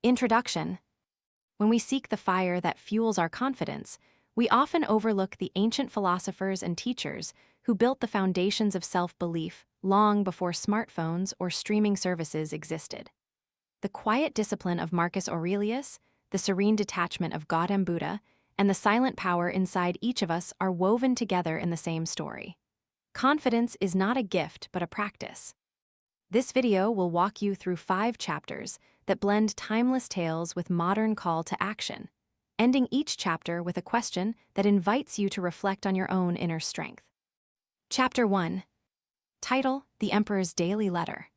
Introduction. When we seek the fire that fuels our confidence, we often overlook the ancient philosophers and teachers who built the foundations of self-belief long before smartphones or streaming services existed. The quiet discipline of Marcus Aurelius, the serene detachment of God and Buddha, and the silent power inside each of us are woven together in the same story. Confidence is not a gift but a practice. This video will walk you through 5 chapters that blend timeless tales with modern call to action, ending each chapter with a question that invites you to reflect on your own inner strength. Chapter 1. Title: The Emperor's Daily Letter.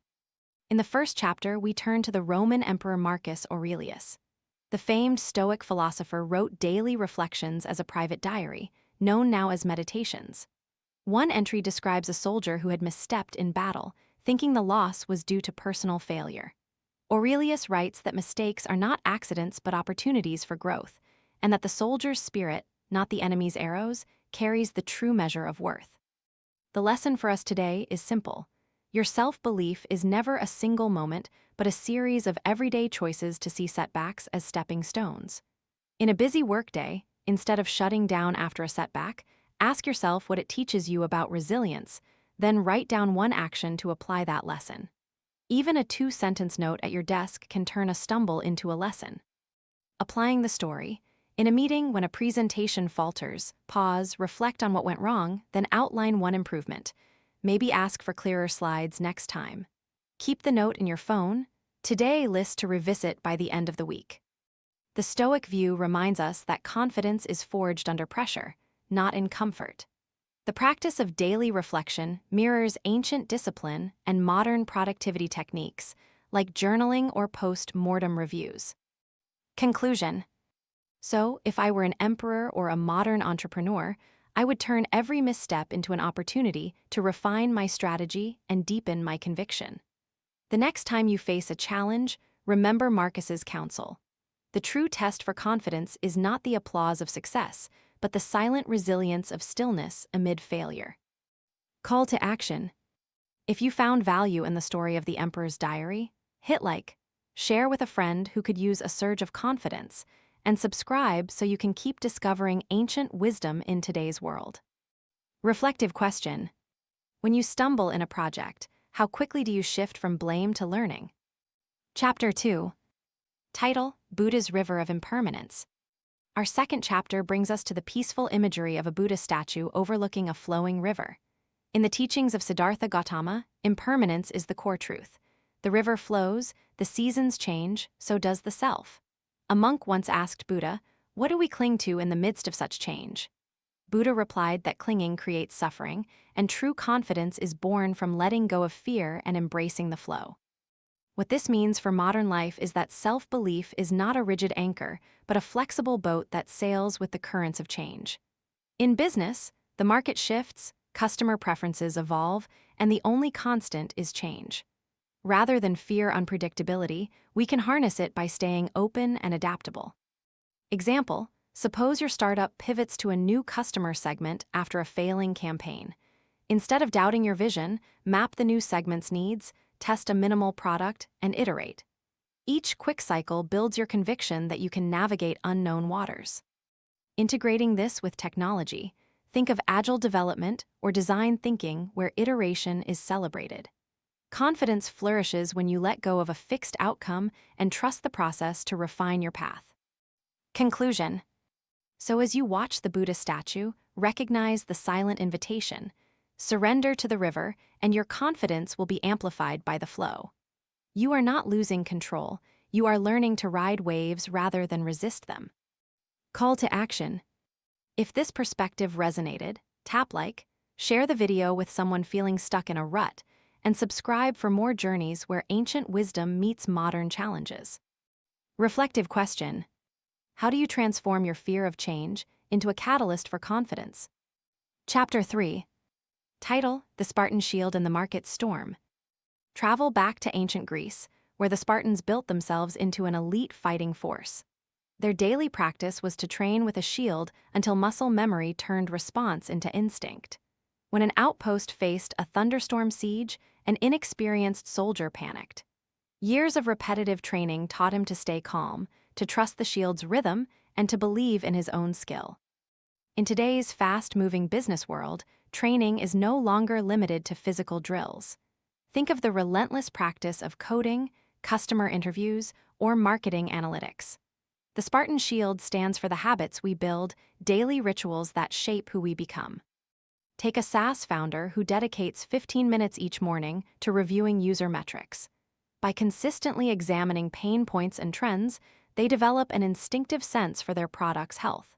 In the first chapter, we turn to the Roman Emperor Marcus Aurelius. The famed Stoic philosopher wrote daily reflections as a private diary, known now as meditations. One entry describes a soldier who had misstepped in battle, thinking the loss was due to personal failure. Aurelius writes that mistakes are not accidents but opportunities for growth, and that the soldier's spirit, not the enemy's arrows, carries the true measure of worth. The lesson for us today is simple. Your self-belief is never a single moment, but a series of everyday choices to see setbacks as stepping stones. In a busy workday, instead of shutting down after a setback, ask yourself what it teaches you about resilience, then write down one action to apply that lesson. Even a 2-sentence note at your desk can turn a stumble into a lesson. Applying the story. In a meeting, when a presentation falters, pause, reflect on what went wrong, then outline one improvement. Maybe ask for clearer slides next time. Keep the note in your phone. Today, list to revisit by the end of the week. The Stoic view reminds us that confidence is forged under pressure, not in comfort. The practice of daily reflection mirrors ancient discipline and modern productivity techniques, like journaling or post-mortem reviews. Conclusion. So, if I were an emperor or a modern entrepreneur, I would turn every misstep into an opportunity to refine my strategy and deepen my conviction. The next time you face a challenge, remember Marcus's counsel. The true test for confidence is not the applause of success, but the silent resilience of stillness amid failure. Call to action. If you found value in the story of the Emperor's Diary, hit like, share with a friend who could use a surge of confidence, and subscribe so you can keep discovering ancient wisdom in today's world. Reflective question. When you stumble in a project, how quickly do you shift from blame to learning? Chapter 2. Title: Buddha's River of Impermanence. Our second chapter brings us to the peaceful imagery of a Buddha statue overlooking a flowing river. In the teachings of Siddhartha Gautama, impermanence is the core truth. The river flows, the seasons change, so does the self. A monk once asked Buddha, "What do we cling to in the midst of such change?" Buddha replied that clinging creates suffering, and true confidence is born from letting go of fear and embracing the flow. What this means for modern life is that self-belief is not a rigid anchor, but a flexible boat that sails with the currents of change. In business, the market shifts, customer preferences evolve, and the only constant is change. Rather than fear unpredictability, we can harness it by staying open and adaptable. Example: suppose your startup pivots to a new customer segment after a failing campaign. Instead of doubting your vision, map the new segment's needs, test a minimal product, and iterate. Each quick cycle builds your conviction that you can navigate unknown waters. Integrating this with technology, think of agile development or design thinking where iteration is celebrated. Confidence flourishes when you let go of a fixed outcome and trust the process to refine your path. Conclusion. So as you watch the Buddha statue, recognize the silent invitation. Surrender to the river, and your confidence will be amplified by the flow. You are not losing control, you are learning to ride waves rather than resist them. Call to action. If this perspective resonated, tap like, share the video with someone feeling stuck in a rut, and subscribe for more journeys where ancient wisdom meets modern challenges. Reflective question. How do you transform your fear of change into a catalyst for confidence? Chapter 3. Title: The Spartan Shield and the Market Storm. Travel back to ancient Greece, where the Spartans built themselves into an elite fighting force. Their daily practice was to train with a shield until muscle memory turned response into instinct. When an outpost faced a thunderstorm siege, an inexperienced soldier panicked. Years of repetitive training taught him to stay calm, to trust the shield's rhythm, and to believe in his own skill. In today's fast-moving business world, training is no longer limited to physical drills. Think of the relentless practice of coding, customer interviews, or marketing analytics. The Spartan Shield stands for the habits we build, daily rituals that shape who we become. Take a SaaS founder who dedicates 15 minutes each morning to reviewing user metrics. By consistently examining pain points and trends, they develop an instinctive sense for their product's health.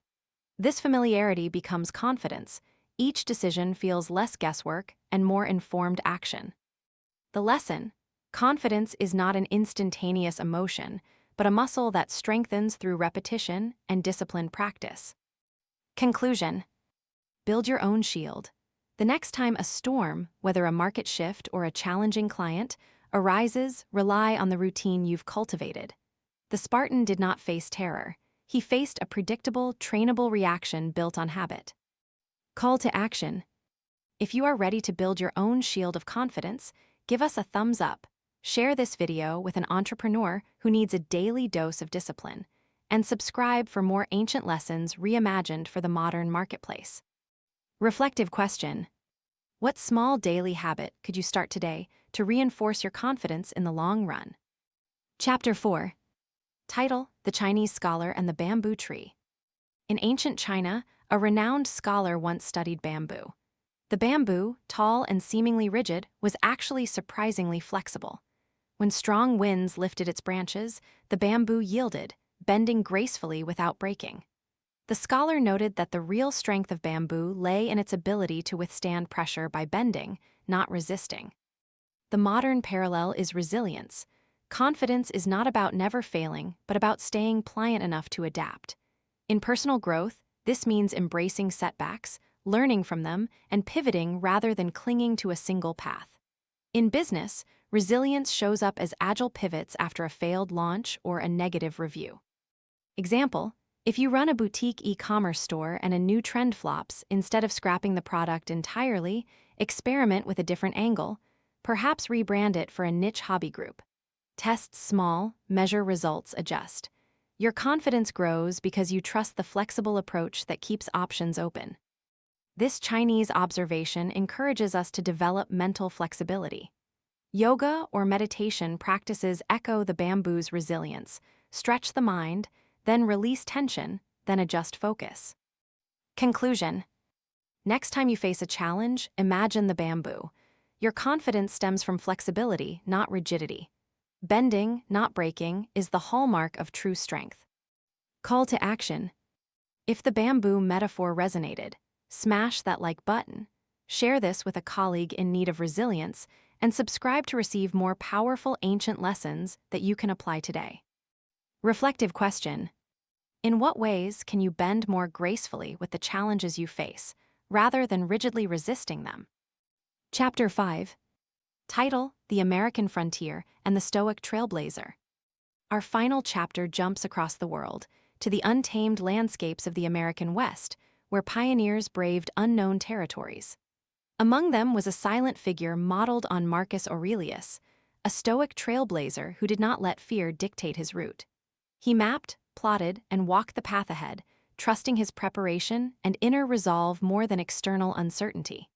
This familiarity becomes confidence. Each decision feels less guesswork and more informed action. The lesson: confidence is not an instantaneous emotion, but a muscle that strengthens through repetition and disciplined practice. Conclusion: build your own shield. The next time a storm, whether a market shift or a challenging client, arises, rely on the routine you've cultivated. The Spartan did not face terror. He faced a predictable, trainable reaction built on habit. Call to action: if you are ready to build your own shield of confidence, give us a thumbs up, share this video with an entrepreneur who needs a daily dose of discipline, and subscribe for more ancient lessons reimagined for the modern marketplace. Reflective question: what small daily habit could you start today to reinforce your confidence in the long run? Chapter 4. Title: The Chinese Scholar and the Bamboo Tree. In ancient China, a renowned scholar once studied bamboo. The bamboo, tall and seemingly rigid, was actually surprisingly flexible. When strong winds lifted its branches, the bamboo yielded, bending gracefully without breaking. The scholar noted that the real strength of bamboo lay in its ability to withstand pressure by bending, not resisting. The modern parallel is resilience. Confidence is not about never failing, but about staying pliant enough to adapt. In personal growth, this means embracing setbacks, learning from them, and pivoting rather than clinging to a single path. In business, resilience shows up as agile pivots after a failed launch or a negative review. Example: if you run a boutique e-commerce store and a new trend flops, instead of scrapping the product entirely, experiment with a different angle, perhaps rebrand it for a niche hobby group. Test small, measure results, adjust. Your confidence grows because you trust the flexible approach that keeps options open. This Chinese observation encourages us to develop mental flexibility. Yoga or meditation practices echo the bamboo's resilience: stretch the mind, then release tension, then adjust focus. Conclusion: next time you face a challenge, imagine the bamboo. Your confidence stems from flexibility, not rigidity. Bending, not breaking, is the hallmark of true strength. Call to action: if the bamboo metaphor resonated, smash that like button, share this with a colleague in need of resilience, and subscribe to receive more powerful ancient lessons that you can apply today. Reflective question: in what ways can you bend more gracefully with the challenges you face, rather than rigidly resisting them? Chapter 5. Title: The American Frontier and the Stoic Trailblazer. Our final chapter jumps across the world, to the untamed landscapes of the American West, where pioneers braved unknown territories. Among them was a silent figure modeled on Marcus Aurelius, a Stoic trailblazer who did not let fear dictate his route. He mapped, plotted, and walked the path ahead, trusting his preparation and inner resolve more than external uncertainty.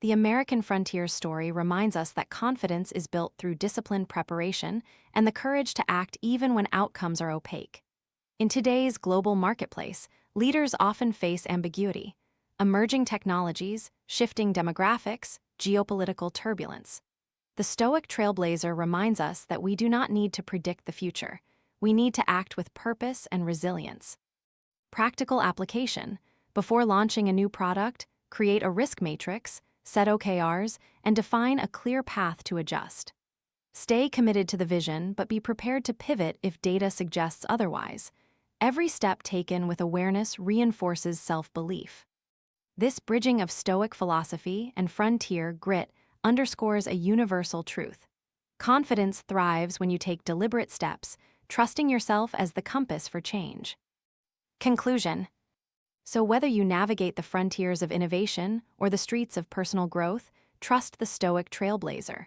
The American frontier story reminds us that confidence is built through disciplined preparation and the courage to act even when outcomes are opaque. In today's global marketplace, leaders often face ambiguity: emerging technologies, shifting demographics, geopolitical turbulence. The Stoic trailblazer reminds us that we do not need to predict the future. We need to act with purpose and resilience. Practical application: before launching a new product, create a risk matrix, set OKRs, and define a clear path to adjust. Stay committed to the vision, but be prepared to pivot if data suggests otherwise. Every step taken with awareness reinforces self-belief. This bridging of Stoic philosophy and frontier grit underscores a universal truth: confidence thrives when you take deliberate steps, trusting yourself as the compass for change. Conclusion: so whether you navigate the frontiers of innovation or the streets of personal growth, trust the Stoic trailblazer.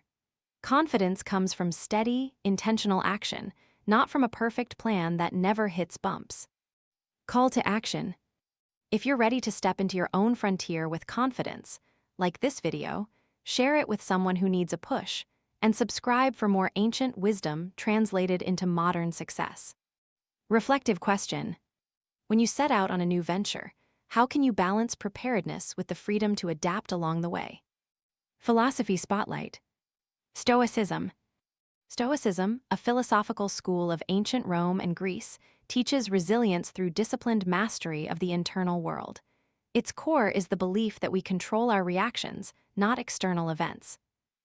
Confidence comes from steady, intentional action, not from a perfect plan that never hits bumps. Call to action. If you're ready to step into your own frontier with confidence, like this video, share it with someone who needs a push, and subscribe for more ancient wisdom translated into modern success. Reflective question. When you set out on a new venture, how can you balance preparedness with the freedom to adapt along the way? Philosophy spotlight. Stoicism. Stoicism, a philosophical school of ancient Rome and Greece, teaches resilience through disciplined mastery of the internal world. Its core is the belief that we control our reactions, not external events.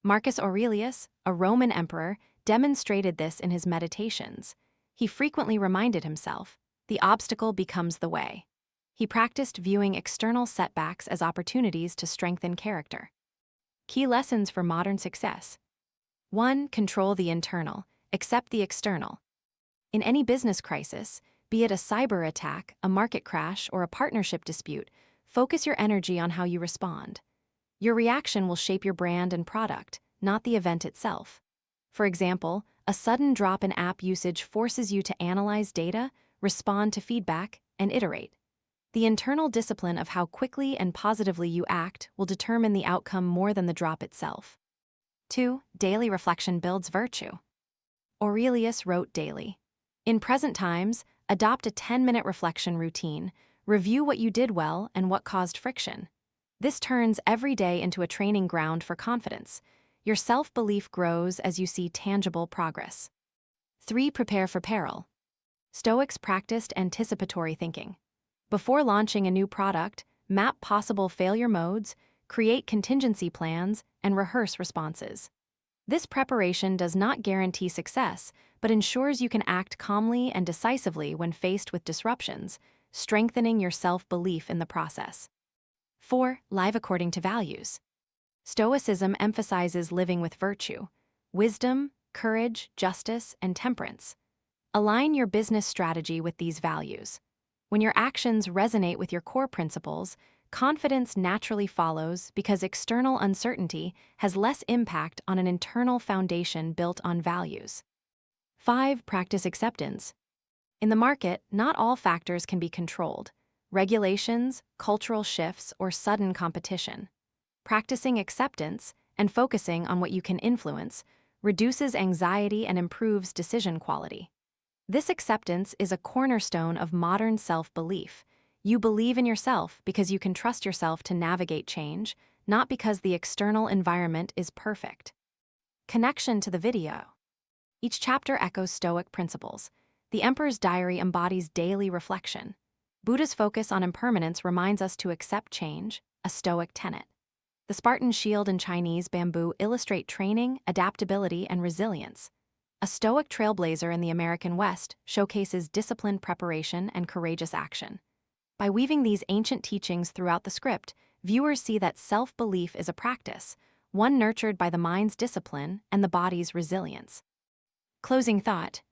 Marcus Aurelius, a Roman emperor, demonstrated this in his Meditations. He frequently reminded himself, "The obstacle becomes the way." He practiced viewing external setbacks as opportunities to strengthen character. Key lessons for modern success. 1. Control the internal, accept the external. In any business crisis, be it a cyber attack, a market crash, or a partnership dispute, focus your energy on how you respond. Your reaction will shape your brand and product, not the event itself. For example, a sudden drop in app usage forces you to analyze data, respond to feedback, and iterate. The internal discipline of how quickly and positively you act will determine the outcome more than the drop itself. 2. Daily reflection builds virtue. Aurelius wrote daily. In present times, adopt a 10-minute reflection routine, review what you did well and what caused friction. This turns every day into a training ground for confidence. Your self-belief grows as you see tangible progress. 3. Prepare for peril. Stoics practiced anticipatory thinking. Before launching a new product, map possible failure modes, create contingency plans, and rehearse responses. This preparation does not guarantee success, but ensures you can act calmly and decisively when faced with disruptions, strengthening your self-belief in the process. 4. Live according to values. Stoicism emphasizes living with virtue, wisdom, courage, justice, and temperance. Align your business strategy with these values. When your actions resonate with your core principles, confidence naturally follows because external uncertainty has less impact on an internal foundation built on values. 5. Practice acceptance. In the market, not all factors can be controlled: regulations, cultural shifts, or sudden competition. Practicing acceptance and focusing on what you can influence reduces anxiety and improves decision quality. This acceptance is a cornerstone of modern self-belief. You believe in yourself because you can trust yourself to navigate change, not because the external environment is perfect. Connection to the video. Each chapter echoes Stoic principles. The Emperor's Diary embodies daily reflection. Buddha's focus on impermanence reminds us to accept change, a Stoic tenet. The Spartan shield and Chinese bamboo illustrate training, adaptability, and resilience. A Stoic trailblazer in the American West showcases disciplined preparation and courageous action. By weaving these ancient teachings throughout the script, viewers see that self-belief is a practice, one nurtured by the mind's discipline and the body's resilience. Closing thought.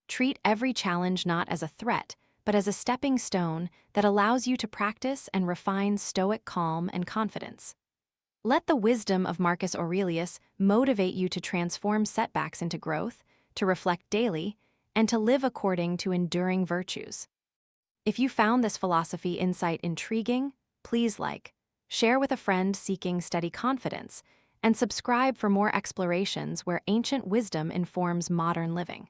Treat every challenge not as a threat, but as a stepping stone that allows you to practice and refine Stoic calm and confidence. Let the wisdom of Marcus Aurelius motivate you to transform setbacks into growth, to reflect daily, and to live according to enduring virtues. If you found this philosophy insight intriguing, please like, share with a friend seeking steady confidence, and subscribe for more explorations where ancient wisdom informs modern living.